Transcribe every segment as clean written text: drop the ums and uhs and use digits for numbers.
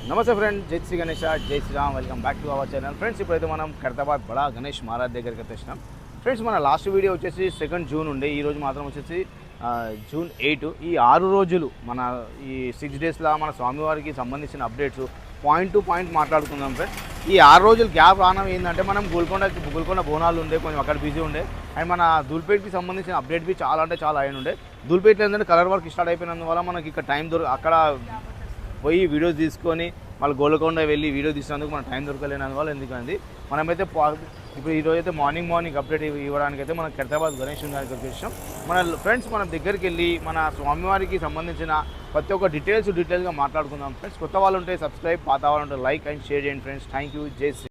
నమస్తే ఫ్రెండ్, జై శ్రీ గణేష, జై Shriram. Welcome back to our channel. Friends, ఇప్పుడైతే మనం ఖైరతాబాద్ బడా గణేష్ మహారాజ్ దగ్గరికి అయితే వచ్చినాం. ఫ్రెండ్స్, మన లాస్ట్ వీడియో వచ్చేసి 2 జూన్ ఉండే. ఈరోజు మాత్రం వచ్చేసి జూన్ 8. ఈ 6 రోజులు మన ఈ 6 డేస్లో మన స్వామివారికి సంబంధించిన అప్డేట్స్ పాయింట్ టు పాయింట్ మాట్లాడుకుందాం. ఫ్రెండ్స్, ఈ 6 రోజులు గ్యాప్ రావడం ఏంటంటే మనం గోల్కొండ బోనాలు ఉండే, కొంచెం అక్కడ బిజీ ఉండే. అండ్ మన దూల్పేట్కి సంబంధించిన అప్డేట్ బి చాలా అంటే చాలా అయిన ఉండే. దూల్పేట్లో ఏంటంటే కలర్ వర్క్ స్టార్ట్ అయిపోయినందువల్ల మనకి ఇక్కడ టైం అక్కడ పోయి వీడియోస్ తీసుకొని మళ్ళీ గోల్కొండ వెళ్ళి వీడియో తీసినందుకు మన టైం దొరకలేనందువల్ల ఎందుకండి మనమైతే ఇప్పుడు ఈరోజు అయితే మార్నింగ్ అప్డేట్ ఇవ్వడానికి అయితే మనం ఖైరతాబాద్ గణేష్ దగ్గరికి వచ్చాం. మన ఫ్రెండ్స్, మన దగ్గరికి వెళ్ళి మన స్వామివారికి సంబంధించిన ప్రతి ఒక్క డీటెయిల్గా మాట్లాడుకుందాం. ఫ్రెండ్స్, కొత్త వాళ్ళు ఉంటే సబ్స్క్రైబ్, పాత వాళ్ళు ఉంటే లైక్ అండ్ షేర్ చేయండి. Friends, thank you. జై శ్రీ.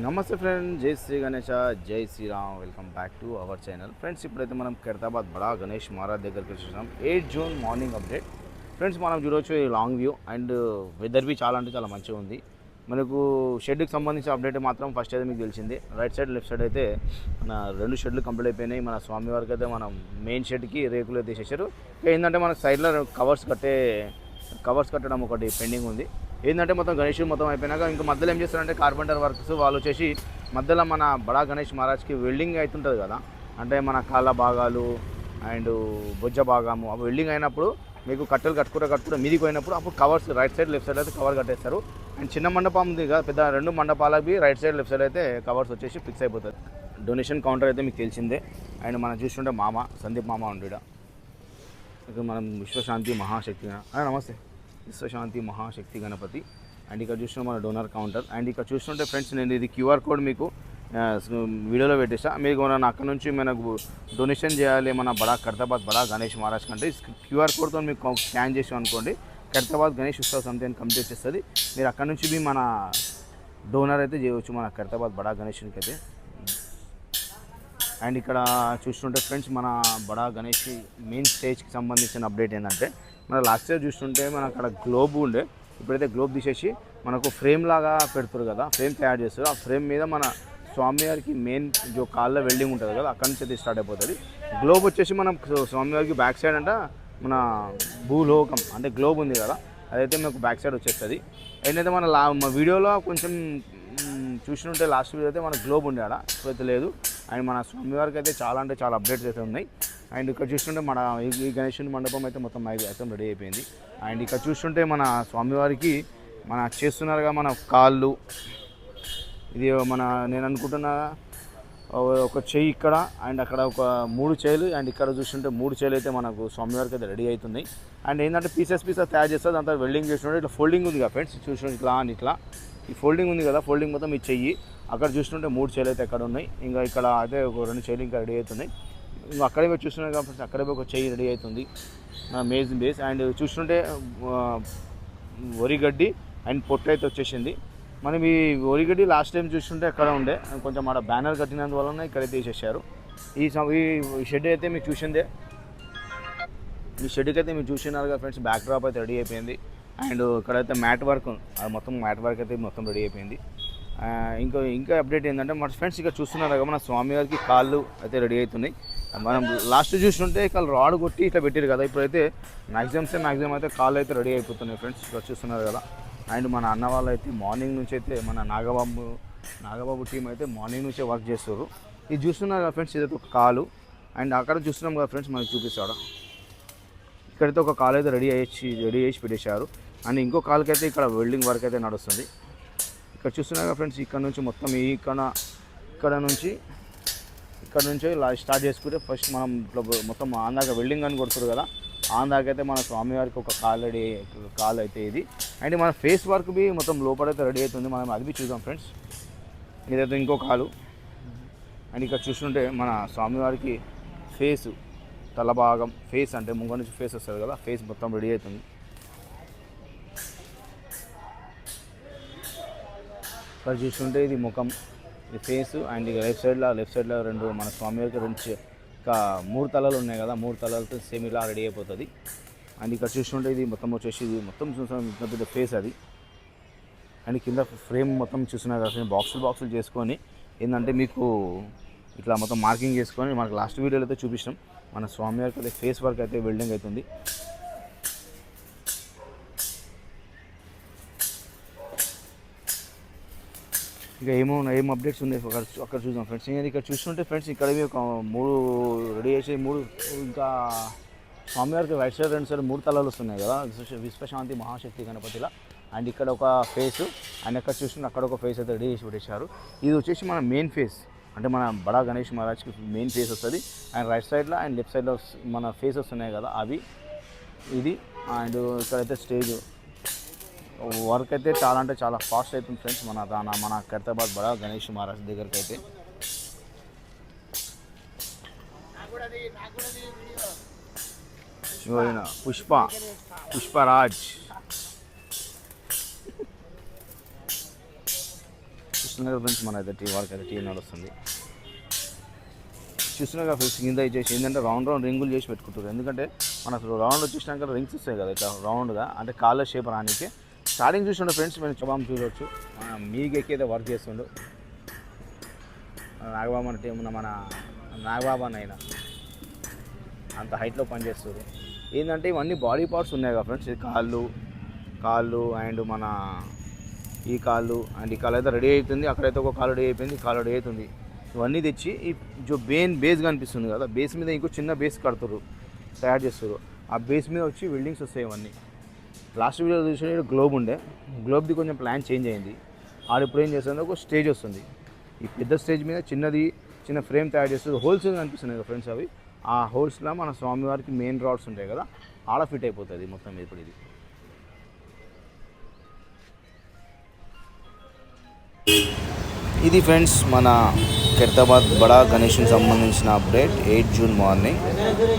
నమస్తే ఫ్రెండ్, జై శ్రీ గణేష, జై Shriram. Welcome back to our channel. Friends, ఇప్పుడైతే మనం ఖైరతాబాద్ బడా గణేష్ మహారాజ్ దగ్గరికి వచ్చేసాం. 8 జూన్ మార్నింగ్ అప్డేట్. ఫ్రెండ్స్, మనం చూడవచ్చు ఈ లాంగ్ వ్యూ అండ్ వెదర్ బి చాలా అంటే చాలా మంచిగా ఉంది. మనకు షెడ్కి సంబంధించిన అప్డేట్ మాత్రం ఫస్ట్ అయితే మీకు తెలిసింది. రైట్ సైడ్ లెఫ్ట్ సైడ్ అయితే మన 2 షెడ్లు కంప్లీట్ అయిపోయినాయి. మన స్వామివారికి అయితే మనం మెయిన్ షెడ్కి రేకులు అయితే వేసేసారు. ఏంటంటే మనకు సైడ్లో కవర్స్ కట్టడం ఒకటి పెండింగ్ ఉంది. ఏంటంటే మొత్తం గణేష్ మొత్తం అయిపోయినాక ఇంకా మధ్యలో ఏం చేస్తారంటే కార్పెంటర్ వర్క్స్ వాళ్ళు వచ్చేసి మధ్యలో మన బడా గణేష్ మహారాజ్కి వెల్డింగ్ అవుతుంటుంది కదా, అంటే మన కాళ్ళ భాగాలు అండ్ బొజ్జ భాగము అవి వెల్డింగ్ అయినప్పుడు మీకు కట్టెలు కట్టుకుంటూ మీదికి పోయినప్పుడు అప్పుడు covers right side left side అయితే కవర్ కట్టేస్తారు. అండ్ చిన్న మండపం ఉంది కదా, పెద్ద 2 మండపాలకి రైట్ సైడ్ లెఫ్ట్ సైడ్ అయితే కవర్స్ వచ్చేసి ఫిక్స్ అయిపోతుంది. డొనేషన్ కౌంటర్ అయితే మీకు తెలిసిందే. అండ్ మనం చూస్తుంటే సందీప్ మామ ఉండిడ. ఇక్కడ మనం విశ్వశాంతి మహాశక్తి, నమస్తే, విశ్వశాంతి మహాశక్తి గణపతి. అండ్ ఇక్కడ చూసిన మన డోనర్ కౌంటర్. అండ్ ఇక్కడ చూస్తుంటే ఫ్రెండ్స్, నేను ఇది QR కోడ్ మీకు వీడియోలో పెట్టేసా. మీకు మన అక్కడ నుంచి మనకు డొనేషన్ చేయాలి మన ఖైరతాబాద్ బడా గణేష్ మహారాజ్ కంటే QR కోడ్తో మీకు స్కాన్ చేసాం అనుకోండి, ఖైరతాబాద్ గణేష్ ఉత్సవ సమితి అని కంప్లీట్ చేస్తుంది. మీరు అక్కడ నుంచి మీ మన డోనర్ అయితే చేయవచ్చు మన ఖైరతాబాద్ బడా గణేష్కి అయితే. అండ్ ఇక్కడ చూస్తుంటే ఫ్రెండ్స్, మన బడా గణేష్ మెయిన్ స్టేజ్కి సంబంధించిన అప్డేట్ ఏంటంటే మన లాస్ట్ ఇయర్ చూస్తుంటే మన అక్కడ గ్లోబ్ ఉండే, ఇప్పుడైతే గ్లోబ్ తీసేసి మనకు ఫ్రేమ్ లాగా పెడుతురు కదా, ఫ్రేమ్ తయారు చేస్తారు. ఆ ఫ్రేమ్ మీద మన స్వామివారికి మెయిన్ కాళ్ళ వెల్డింగ్ ఉంటుంది కదా, అక్కడి నుంచి అయితే స్టార్ట్ అయిపోతుంది. గ్లోబ్ వచ్చేసి మనం స్వామివారికి బ్యాక్ సైడ్ అంట మన భూలోకం అంటే గ్లోబ్ ఉంది కదా, అదైతే మనకు బ్యాక్ సైడ్ వచ్చేస్తుంది. ఏంటంటే మన వీడియోలో కొంచెం చూసినట్టే లాస్ట్ వీడియో అయితే మన గ్లోబ్ ఉండే ఆడ, ఇప్పుడైతే లేదు. అండ్ మన స్వామివారికి అయితే చాలా అంటే చాలా అప్డేట్స్ అయితే ఉన్నాయి. అండ్ ఇక్కడ చూస్తుంటే మన ఈ గణేశుని మండపం అయితే మొత్తం అయితే రెడీ అయిపోయింది. అండ్ ఇక్కడ చూస్తుంటే మన స్వామివారికి మన చేస్తున్నారుగా మన కాళ్ళు, ఇది నేను అనుకుంటున్నా ఒక చెయ్యి ఇక్కడ అండ్ అక్కడ ఒక 3 చేతులు. అండ్ ఇక్కడ చూస్తుంటే 3 చేతులు అయితే మనకు స్వామివారికి అయితే రెడీ అవుతున్నాయి. అండ్ ఏంటంటే పీసెస్ తయారు చేస్తారు, దాంతో వెల్డింగ్ చేస్తుంటే ఇట్లా ఫోల్డింగ్ ఉంది కదా ఫ్రెండ్స్, చూస్తుంటే ఇట్లా అని ఇట్లా ఈ ఫోల్డింగ్ ఉంది కదా, ఫోల్డింగ్ మొత్తం ఈ చెయ్యి అక్కడ చూస్తుంటే 3 చేతులు అయితే ఎక్కడ ఉన్నాయి. ఇంకా ఇక్కడ అయితే ఒక 2 చేతులు ఇంకా రెడీ అవుతున్నాయి. ఇంకా అక్కడే పోయి చూస్తున్నారు కాబట్టి అక్కడే ఒక చెయ్యి రెడీ అవుతుంది మేజ్ బేస్. అండ్ చూస్తుంటే వరిగడ్డి అండ్ పొట్టు అయితే వచ్చేసింది. మనం ఈ వరిగడ్డి లాస్ట్ టైం చూస్తుంటే ఎక్కడ ఉండే, కొంచెం ఆడ బ్యానర్ కట్టినందువలన ఇక్కడైతే తీసేసారు. ఈ షెడ్ అయితే మీకు చూసిందే, ఈ షెడ్కి అయితే మీరు చూసినారుగా ఫ్రెండ్స్, బ్యాక్ డ్రాప్ అయితే రెడీ అయిపోయింది. అండ్ ఇక్కడైతే మ్యాట్ వర్క్ అయితే మొత్తం రెడీ అయిపోయింది. ఇంకా అప్డేట్ ఏంటంటే మన ఫ్రెండ్స్ ఇక్కడ చూస్తున్నారు కదా, మన స్వామివారికి కాళ్ళు అయితే రెడీ అవుతున్నాయి. మనం లాస్ట్ చూస్తుంటే ఇక్కడ రాడ్ కొట్టి ఇట్లా పెట్టారు కదా, ఇప్పుడైతే మ్యాక్సిమం అయితే కాళ్ళు అయితే రెడీ అయిపోతున్నాయి ఫ్రెండ్స్, ఇక్కడ చూస్తున్నారు కదా. అండ్ మన అన్న వాళ్ళు అయితే మార్నింగ్ నుంచి అయితే మన నాగబాబు టీం అయితే మార్నింగ్ నుంచే వర్క్ చేస్తారు. ఇది చూస్తున్నారు కదా ఫ్రెండ్స్, ఇదైతే ఒక కాలు. అండ్ అక్కడ చూస్తున్నాం కదా ఫ్రెండ్స్, మనకి చూపిస్తాడు ఇక్కడైతే ఒక కాలు అయితే రెడీ చేసి పెట్టేశారు. అండ్ ఇంకో కాలుకైతే ఇక్కడ వెల్డింగ్ వర్క్ అయితే నడుస్తుంది. ఇక్కడ చూస్తున్నాగా ఫ్రెండ్స్, ఇక్కడ నుంచి మొత్తం ఇక్కడ నుంచి స్టార్ట్ చేసుకుంటే ఫస్ట్ మనం మొత్తం ఆందాక వెల్డింగ్ అని కొడుతుంది కదా, ఆందాకైతే మన స్వామివారికి ఒక కాల్ అయితే ఇది. అండ్ మన ఫేస్ వర్క్ బి మొత్తం లోపలైతే రెడీ అవుతుంది. మనం అది బి చూద్దాం ఫ్రెండ్స్. ఇదైతే ఇంకో కాలు. అండ్ ఇక్కడ చూస్తుంటే మన స్వామివారికి ఫేసు, తల భాగం, ఫేస్ అంటే ముంగ నుంచి ఫేస్ వస్తుంది కదా, ఫేస్ మొత్తం రెడీ అవుతుంది. ఇక్కడ చూస్తుంటే ఇది ముఖం, ఇది ఫేసు. అండ్ ఇక లెఫ్ట్ సైడ్లో రెండు మన స్వామివారికి ఇంకా 3 తలలు ఉన్నాయి కదా, 3 తలలతో సేమ్ ఇలా రెడీ అయిపోతుంది. అండ్ ఇక్కడ చూస్తుంటే ఇది మొత్తం వచ్చేసి ఇది మొత్తం చూసాం పెద్ద ఫేస్ అది. అండ్ కింద ఫ్రేమ్ మొత్తం చూస్తున్నారు కదా, బాక్సులు చేసుకొని ఏంటంటే మీకు ఇట్లా మొత్తం మార్కింగ్ చేసుకొని మనకు లాస్ట్ వీడియోలో అయితే చూపించాం. మన స్వామివారికి అయితే ఫేస్ వర్క్ అయితే వెల్డింగ్ అవుతుంది. ఇక ఏం అప్డేట్స్ ఉన్నాయి అక్కడ చూద్దాం ఫ్రెండ్స్. ఇక్కడ చూస్తుంటే ఫ్రెండ్స్ ఇక్కడ ఒక 3 రెడీ చేసి 3 ఇంకా స్వామివారికి రైట్ సైడ్ 2 సైడ్ 3 తలలు వస్తున్నాయి కదా, విశ్వశాంతి మహాశక్తి గణపతిలా. అండ్ ఇక్కడ ఒక ఫేసు, అండ్ ఎక్కడ చూస్తుంటే అక్కడ ఒక ఫేస్ అయితే రెడీ చేసి పెట్టేశారు. ఇది వచ్చేసి మన మెయిన్ ఫేస్, అంటే మన బడా గణేష్ మహారాజ్కి మెయిన్ ఫేస్ వస్తుంది. అండ్ రైట్ సైడ్లో అండ్ లెఫ్ట్ సైడ్లో మన ఫేసెస్ ఉన్నాయి కదా అవి, ఇది. అండ్ ఇక్కడైతే స్టేజ్ వర్క్ అయితే చాలా అంటే చాలా ఫాస్ట్ అవుతుంది ఫ్రెండ్స్ మన ఖైరతాబాద్ బడా గణేష్ మహారాజ్ దగ్గరికి అయితే. పుష్పరాజ్ చూస్తున్నారు ఫ్రెండ్స్, మన అయితే వర్క్ అయితే టీం నడుస్తుంది. చూస్తున్నారు ఫ్రెండ్స్, కింద ఇచ్చేసి ఏంటంటే రౌండ్ రింగులు చేసి పెట్టుకుంటారు. ఎందుకంటే మనకు రౌండ్ వచ్చేసినాక రింగ్స్ వస్తాయి కదా ఇట్లా రౌండ్గా, అంటే కాళ్ళ షేప్ రానికి. స్టార్టింగ్ చూస్తుండే ఫ్రెండ్స్ మేము చబాం చూడవచ్చు, మీకు ఎక్కితే వర్క్ చేస్తుండు నాగబాబు అంటే ఏమన్నా మన నాగబాబు అని అయినా అంత హైట్లో పనిచేస్తుంది. ఏంటంటే ఇవన్నీ బాడీ పార్ట్స్ ఉన్నాయి కదా ఫ్రెండ్స్, కాళ్ళు అండ్ మన ఈ కాళ్ళు అండ్ ఈ కాళ్ళు అయితే రెడీ అవుతుంది. అక్కడైతే ఒక కాలు రెడీ అయిపోయింది, కాలు రెడీ అవుతుంది. ఇవన్నీ తెచ్చి ఈ బేస్ కనిపిస్తుంది కదా, బేస్ మీద ఇంకో చిన్న బేస్ తయారు చేస్తారు. ఆ బేస్ మీద వచ్చి వెల్డింగ్స్ వస్తాయి ఇవన్నీ. లాస్ట్ వీడియో చూసిన గ్లోబ్ ఉండే, గ్లోబ్ది కొంచెం ప్లాన్ చేంజ్ అయింది. ఆడు ఇప్పుడు ఏం చేస్తుంది, ఒక స్టేజ్ వస్తుంది. ఈ పెద్ద స్టేజ్ మీద చిన్న ఫ్రేమ్ తయారు చేస్తుంది. హోల్స్ కనిపిస్తున్నాయి కదా ఫ్రెండ్స్, అవి ఆ హోల్స్లో మన స్వామివారికి మెయిన్ రాడ్స్ ఉంటాయి కదా, ఆడ ఫిట్ అయిపోతుంది మొత్తం ఇప్పుడు ఇది. ఇది ఫ్రెండ్స్ మన ఖైరతాబాద్ బడా గణేష్కి సంబంధించిన update 8 June morning.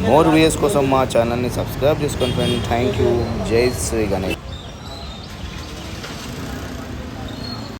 More videos కోసం మా ఛానల్ని సబ్స్క్రైబ్ చేసుకోండి ఫ్రెండ్. Thank you. జై శ్రీ గణేష్.